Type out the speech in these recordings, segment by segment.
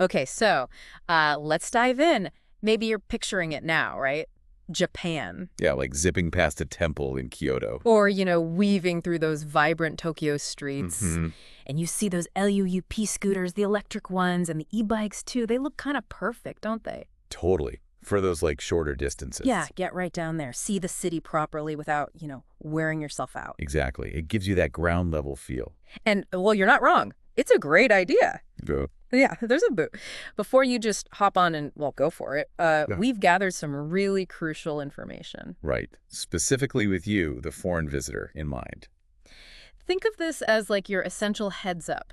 Okay, so let's dive in. Maybe you're picturing it now, right? Japan. Yeah, like zipping past a temple in Kyoto. Or, weaving through those vibrant Tokyo streets. Hmm. And you see those LUUP scooters, the electric ones, and the e-bikes too. They look kind of perfect, don't they? Totally. For those like shorter Yeah, distances. get right down there. See the city properly without, wearing yourself out. Exactly. It gives you that ground level feel. And, well, you're not wrong. It's a great idea. Yeah. Yeah, there's a boot. Before you just hop on and, well, go for it, Yeah. we've gathered some really crucial information. Right. Specifically with you, the foreign visitor, in mind. Think of this as like your essential heads up.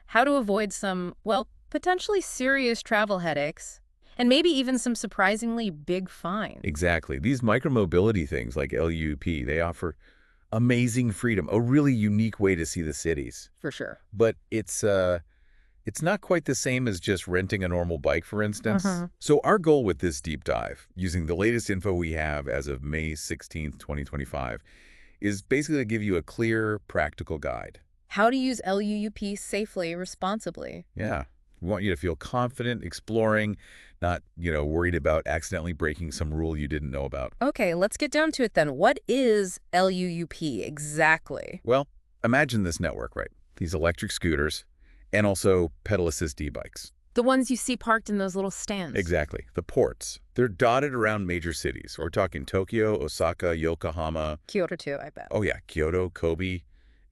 How to avoid some, well, potentially serious travel headaches, and maybe even some surprisingly big fines. Exactly. These micromobility things like LUP, they offer amazing freedom, a really unique way to see the cities. For sure. But it's not quite the same as just renting a normal bike, for instance. Uh-huh. So our goal with this deep dive, using the latest info we have as of May 16th, 2025, is basically to give you a clear, practical guide. How to use LUUP safely, responsibly. Yeah. We want you to feel confident exploring, not, worried about accidentally breaking some rule you didn't know about. Okay, let's get down to it then. What is LUUP exactly? Well, imagine this network, right? These electric scooters and also pedal assist e-bikes. The ones you see parked in those little stands. Exactly. The ports. They're dotted around major cities. We're talking Tokyo, Osaka, Yokohama. Kyoto too, I bet. Oh yeah, Kyoto, Kobe,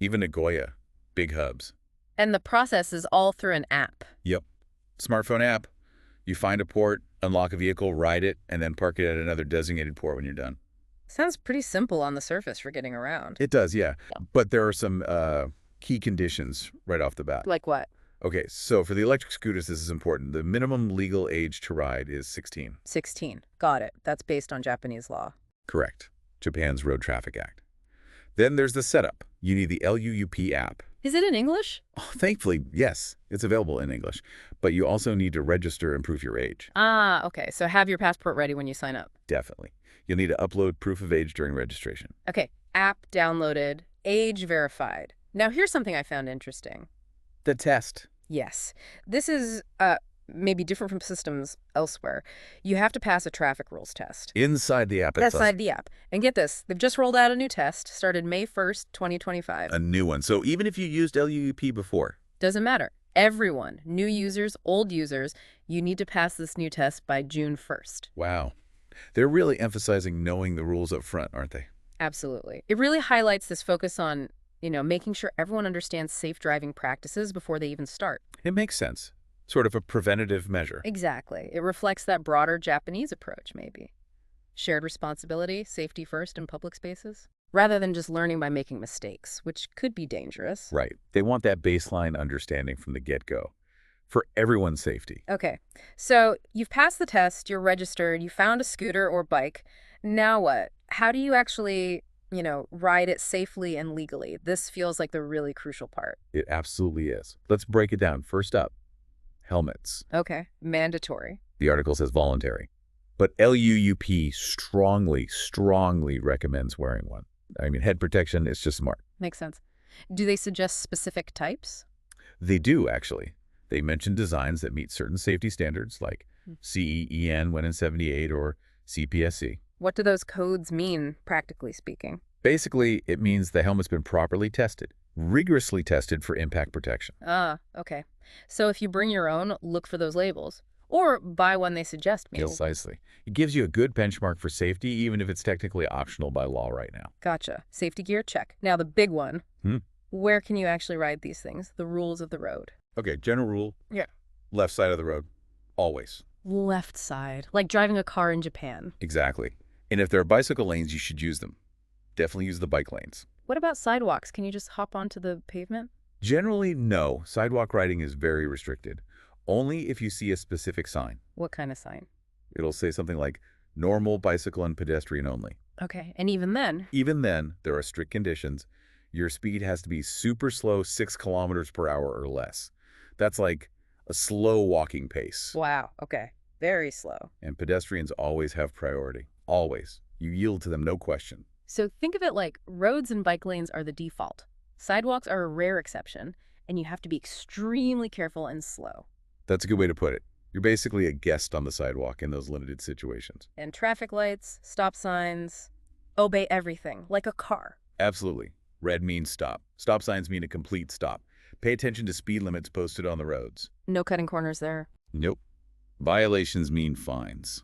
even Nagoya. Big hubs. And the process is all through an app. Yep. Smartphone app. You find a port, unlock a vehicle, ride it, and then park it at another designated port when you're done. Sounds pretty simple on the surface for getting around. It does, yeah. Yeah. But there are some key conditions right off the bat. Like what? Okay, so for the electric scooters, this is important. The minimum legal age to ride is 16. 16. Got it. That's based on Japanese law. Correct. Japan's Road Traffic Act. Then there's the setup. You need the LUUP app. Is it in English? Oh, thankfully, yes, it's available in English. But you also need to register and prove your age. Ah, okay. So have your passport ready when you sign up. Definitely. You'll need to upload proof of age during registration. Okay. App downloaded, age verified. Now here's something I found interesting. The test. Yes. This is maybe different from systems elsewhere. You have to pass a traffic rules test. Inside the app That's itself. inside the app. And get this, they've just rolled out a new test, started May 1st, 2025. A new one. So even if you used LUUP before. Doesn't matter. Everyone, new users, old users, you need to pass this new test by June 1st. Wow. They're really emphasizing knowing the rules up front, aren't they? Absolutely. It really highlights this focus on, making sure everyone understands safe driving practices before they even start. It makes sense. Sort of a preventative measure. Exactly. It reflects that broader Japanese approach, maybe. Shared responsibility, safety first in public spaces, rather than just learning by making mistakes, which could be dangerous. Right. They want that baseline understanding from the get-go for everyone's safety. Okay, so you've passed the test, you're registered, you found a scooter or bike. Now what? How do you actually, ride it safely and legally? This feels like the really crucial part. It absolutely is. Let's break it down. First up, helmets. Okay, mandatory. The article says voluntary. But LUUP strongly recommends wearing one. I mean, head protection is just smart. Makes sense. Do they suggest specific types? They do, actually. They mention designs that meet certain safety standards like CEN 1 in 78 or CPSC. What do those codes mean, practically speaking? Basically, it means the helmet's been properly tested, rigorously tested for impact protection. Ah, okay. So if you bring your own, look for those labels. Or buy one they suggest, maybe. Precisely. It gives you a good benchmark for safety, even if it's technically optional by law right now. Gotcha. Safety gear, check. Now the big one. Hmm. Where can you actually ride these things? The rules of the road. Okay, general rule. Yeah. Left side of the road. Always. Left side. Like driving a car in Japan. Exactly. And if there are bicycle lanes, you should use them. Definitely use the bike lanes. What about sidewalks? Can you just hop onto the pavement? Generally, no. Sidewalk riding is very restricted. Only if you see a specific sign. What kind of sign? It'll say something like normal, bicycle, and pedestrian only. Okay, and even then? Even then, there are strict conditions. Your speed has to be super slow, 6 kilometers per hour or less. That's like a slow walking pace. Wow, okay. Very slow. And pedestrians always have priority. Always. You yield to them, no question. So think of it like roads and bike lanes are the default. Sidewalks are a rare exception, and you have to be extremely careful and slow. That's a good way to put it. You're basically a guest on the sidewalk in those limited situations. And traffic lights, stop signs, obey everything, like a car. Absolutely. Red means stop. Stop signs mean a complete stop. Pay attention to speed limits posted on the roads. No cutting corners there. Nope. Violations mean fines.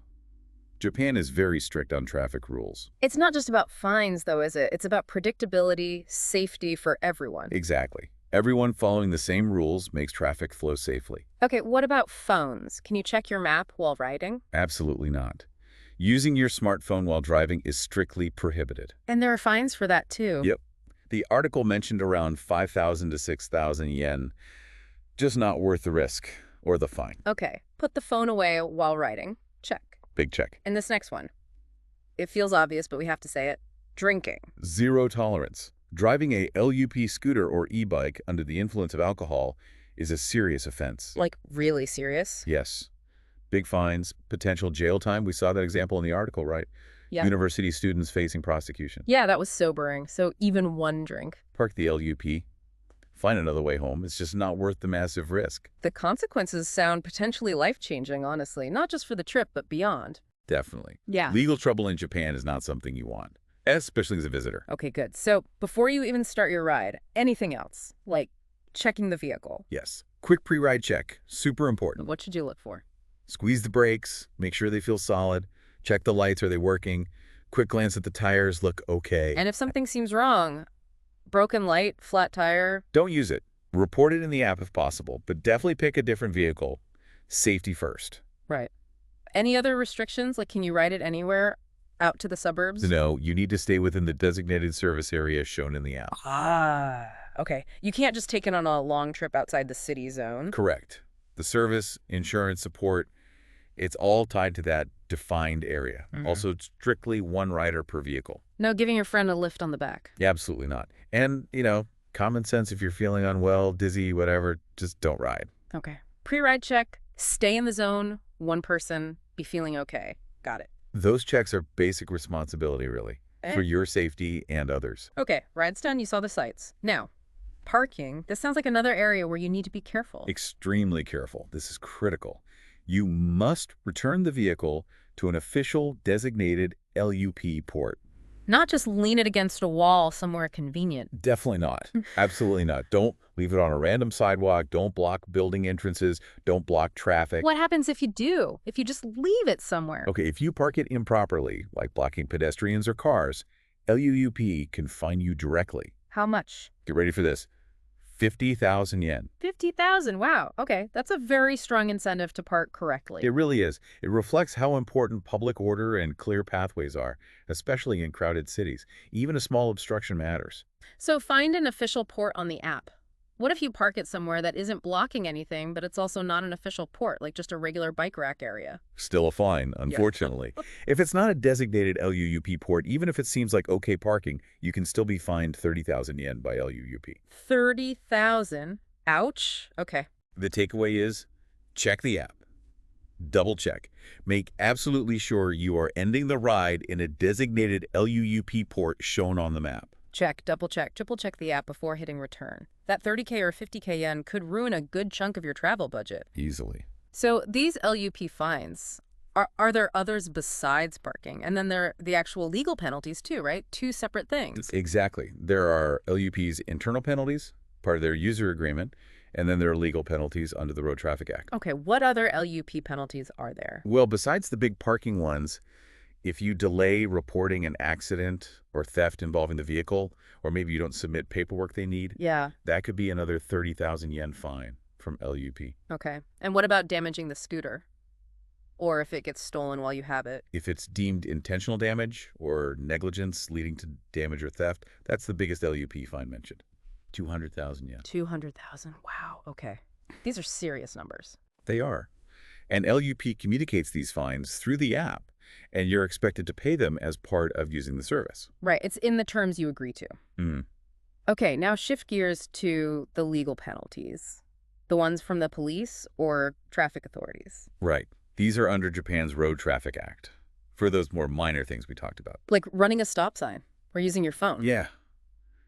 Japan is very strict on traffic rules. It's not just about fines, though, is it? It's about predictability, safety for everyone. Exactly. Everyone following the same rules makes traffic flow safely. Okay, what about phones? Can you check your map while riding? Absolutely not. Using your smartphone while driving is strictly prohibited. And there are fines for that, too. Yep. The article mentioned around 5,000 to 6,000 yen. Just not worth the risk or the fine. Okay, put the phone away while riding. Check. Big check. And this next one. It feels obvious, but we have to say it. Drinking. Zero tolerance. Driving a LUP scooter or e-bike under the influence of alcohol is a serious offense. Like, really serious? Yes. Big fines, potential jail time. We saw that example in the article, right? Yeah. University students facing prosecution. Yeah, that was sobering. So even one drink. Park the LUP. Find another way home. It's just not worth the massive risk. The consequences sound potentially life-changing, honestly. Not just for the trip, but beyond. Definitely. Yeah. Legal trouble in Japan is not something you want, especially as a visitor. Okay, good. So before you even start your ride, anything else? Like checking the vehicle. Yes. Quick pre-ride check. Super important. What should you look for? Squeeze the brakes. Make sure they feel solid. Check the lights. Are they working? Quick glance at the tires. Look okay. And if something seems wrong, broken light, flat tire. Don't use it. Report it in the app if possible, but definitely pick a different vehicle. Safety first. Right. Any other restrictions? Like, can you ride it anywhere out to the suburbs? No, you need to stay within the designated service area shown in the app. Ah, okay. You can't just take it on a long trip outside the city zone. Correct. The service, insurance support, it's all tied to that defined area. Also, strictly one rider per vehicle. No giving your friend a lift on the back. Yeah, absolutely not. And, common sense, if you're feeling unwell, dizzy, whatever, just don't ride. Okay. Pre-ride check, stay in the zone, one person, be feeling okay. Got it. Those checks are basic responsibility, really, for your safety and others. Okay, ride's done, you saw the sights. Now, parking, this sounds like another area where you need to be careful. Extremely careful. This is critical. You must return the vehicle to an official designated LUP port. Not just lean it against a wall somewhere convenient. Definitely not. Absolutely not. Don't leave it on a random sidewalk. Don't block building entrances. Don't block traffic. What happens if you do? If you just leave it somewhere? Okay, if you park it improperly, like blocking pedestrians or cars, LUUP can fine you directly. How much? Get ready for this. 50,000 yen. 50,000. Wow. Okay, that's a very strong incentive to park correctly. It really is. It reflects how important public order and clear pathways are, especially in crowded cities. Even a small obstruction matters. So find an official port on the app. What if you park it somewhere that isn't blocking anything, but it's also not an official port, like just a regular bike rack area? Still a fine, unfortunately. If it's not a designated LUUP port, even if it seems like okay parking, you can still be fined 30,000 yen by LUUP. 30,000? Ouch. Okay. The takeaway is, check the app. Double check. Make absolutely sure you are ending the ride in a designated LUUP port shown on the map. Check, double check, triple check the app before hitting return. That 30K or 50K yen could ruin a good chunk of your travel budget. Easily. So these LUP fines, are there others besides parking? And then there are the actual legal penalties too, right? Two separate things. Exactly. There are LUP's internal penalties, part of their user agreement, and then there are legal penalties under the Road Traffic Act. Okay, what other LUP penalties are there? Well, besides the big parking ones, if you delay reporting an accident or theft involving the vehicle, or maybe you don't submit paperwork they need, Yeah. that could be another 30,000 yen fine from LUP. Okay. And what about damaging the scooter? Or if it gets stolen while you have it? If it's deemed intentional damage or negligence leading to damage or theft, that's the biggest LUP fine mentioned. 200,000 yen. 200,000. Wow. Okay. These are serious numbers. They are. And LUP communicates these fines through the app, and you're expected to pay them as part of using the service. Right. It's in the terms you agree to. Okay, now shift gears to the legal penalties. The ones from the police or traffic authorities. Right. These are under Japan's Road Traffic Act, for those more minor things we talked about. Like running a stop sign or using your phone. Yeah.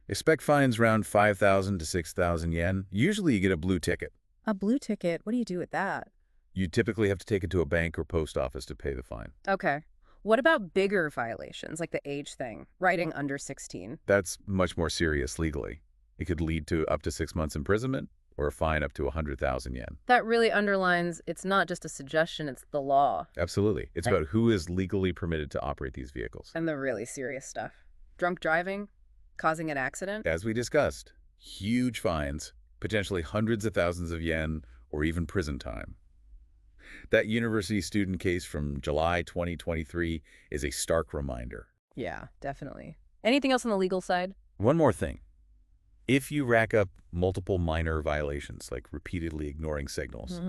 Expect fines around 5,000 to 6,000 yen. Usually you get a blue ticket. A blue ticket, what do you do with that? You typically have to take it to a bank or post office to pay the fine. Okay. What about bigger violations, like the age thing, riding under 16? That's much more serious legally. It could lead to up to 6 months imprisonment or a fine up to 100,000 yen. That really underlines it's not just a suggestion, it's the law. Absolutely. It's Right. about who is legally permitted to operate these vehicles. And the really serious stuff. Drunk driving, causing an accident. As we discussed, huge fines, potentially hundreds of thousands of yen, or even prison time. That university student case from July 2023 is a stark reminder. Yeah, definitely. Anything else on the legal side? One more thing. If you rack up multiple minor violations, like repeatedly ignoring signals,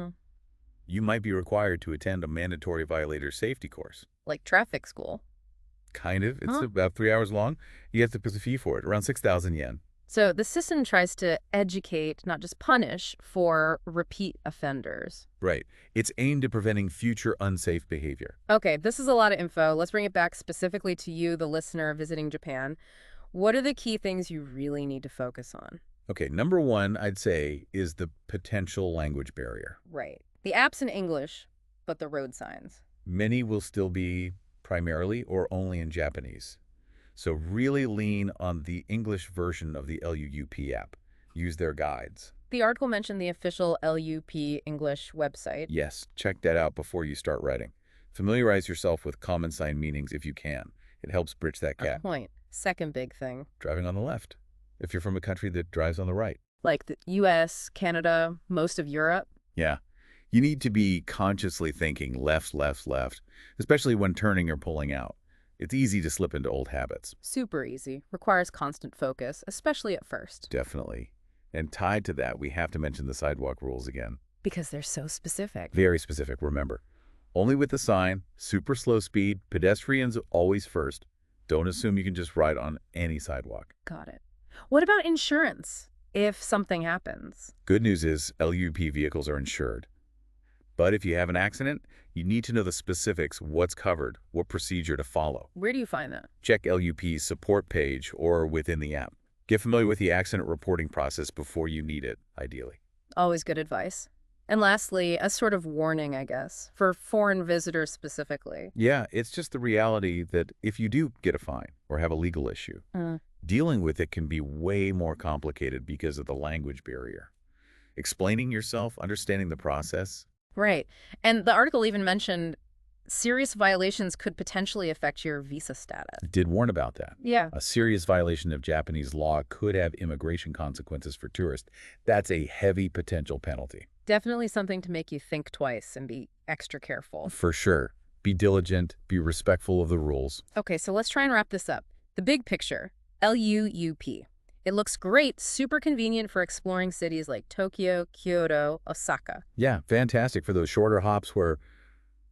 you might be required to attend a mandatory violator safety course. Like traffic school. Kind of. It's Huh? about 3 hours long. You have to pay the fee for it, around 6,000 yen. So the system tries to educate, not just punish, for repeat offenders. Right. It's aimed at preventing future unsafe behavior. Okay, this is a lot of info. Let's bring it back specifically to you, the listener visiting Japan. What are the key things you really need to focus on? Okay, number one, I'd say, is the potential language barrier. Right. The app's in English, but the road signs. Many will still be primarily or only in Japanese. So really lean on the English version of the LUUP app. Use their guides. The article mentioned the official LUP English website. Yes, check that out before you start writing. Familiarize yourself with common sign meanings if you can. It helps bridge that A gap. point. Second big thing. Driving on the left, if you're from a country that drives on the right. Like the US, Canada, most of Europe. Yeah. You need to be consciously thinking left, left, left, especially when turning or pulling out. It's easy to slip into old habits. Super easy. Requires constant focus, especially at first. Definitely. And tied to that, we have to mention the sidewalk rules again. Because they're so specific. Very specific, remember. Only with the sign, super slow speed, pedestrians always first. Don't assume you can just ride on any sidewalk. Got it. What about insurance if something happens? Good news is LUP vehicles are insured. But if you have an accident, you need to know the specifics, what's covered, what procedure to follow. Where do you find that? Check LUP's support page or within the app. Get familiar with the accident reporting process before you need it, ideally. Always good advice. And lastly, a sort of warning, I guess, for foreign visitors specifically. Yeah, it's just the reality that if you do get a fine or have a legal issue, dealing with it can be way more complicated because of the language barrier. Explaining yourself, understanding the process. Right. And the article even mentioned serious violations could potentially affect your visa status. Did warn about that. Yeah. A serious violation of Japanese law could have immigration consequences for tourists. That's a heavy potential penalty. Definitely something to make you think twice and be extra careful. For sure. Be diligent, be respectful of the rules. Okay, so let's try and wrap this up. The big picture, LUUP. It looks great, super convenient for exploring cities like Tokyo, Kyoto, Osaka. Yeah, fantastic for those shorter hops where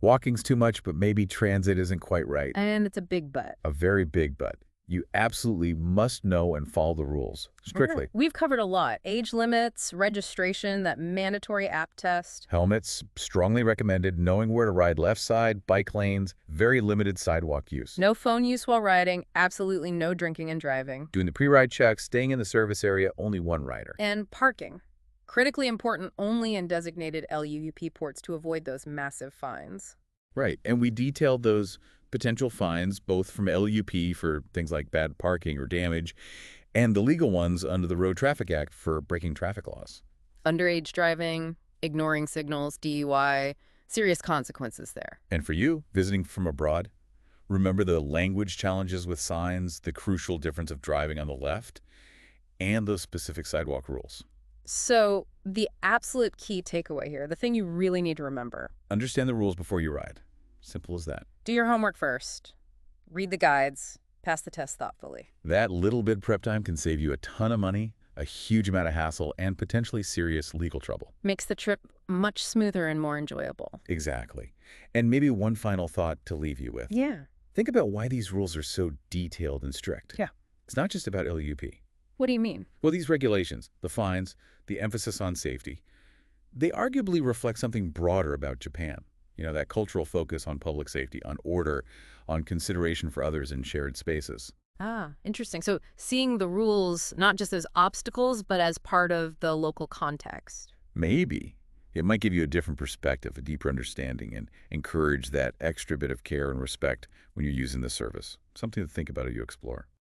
walking's too much, but maybe transit isn't quite right. And it's a big but. A very big but. You absolutely must know and follow the rules, strictly. We've covered a lot. Age limits, registration, that mandatory app test. Helmets, strongly recommended, knowing where to ride left side, bike lanes, very limited sidewalk use. No phone use while riding, absolutely no drinking and driving. Doing the pre-ride checks, staying in the service area, only one rider. And parking. Critically important only in designated LUUP ports to avoid those massive fines. Right, and we detailed those potential fines, both from LUP for things like bad parking or damage, and the legal ones under the Road Traffic Act for breaking traffic laws. Underage driving, ignoring signals, DUI, serious consequences there. And for you, visiting from abroad, remember the language challenges with signs, the crucial difference of driving on the left, and those specific sidewalk rules. So the absolute key takeaway here, the thing you really need to remember. Understand the rules before you ride. Simple as that. Do your homework first. Read the guides. Pass the test thoughtfully. That little bit prep time can save you a ton of money, a huge amount of hassle, and potentially serious legal trouble. Makes the trip much smoother and more enjoyable. Exactly. And maybe one final thought to leave you with. Yeah. Think about why these rules are so detailed and strict. Yeah. It's not just about LUP. What do you mean? Well, these regulations, the fines, the emphasis on safety, they arguably reflect something broader about Japan. You know, that cultural focus on public safety, on order, on consideration for others in shared spaces. Ah, interesting. So seeing the rules not just as obstacles, but as part of the local context. Maybe. It might give you a different perspective, a deeper understanding, and encourage that extra bit of care and respect when you're using the service. Something to think about as you explore.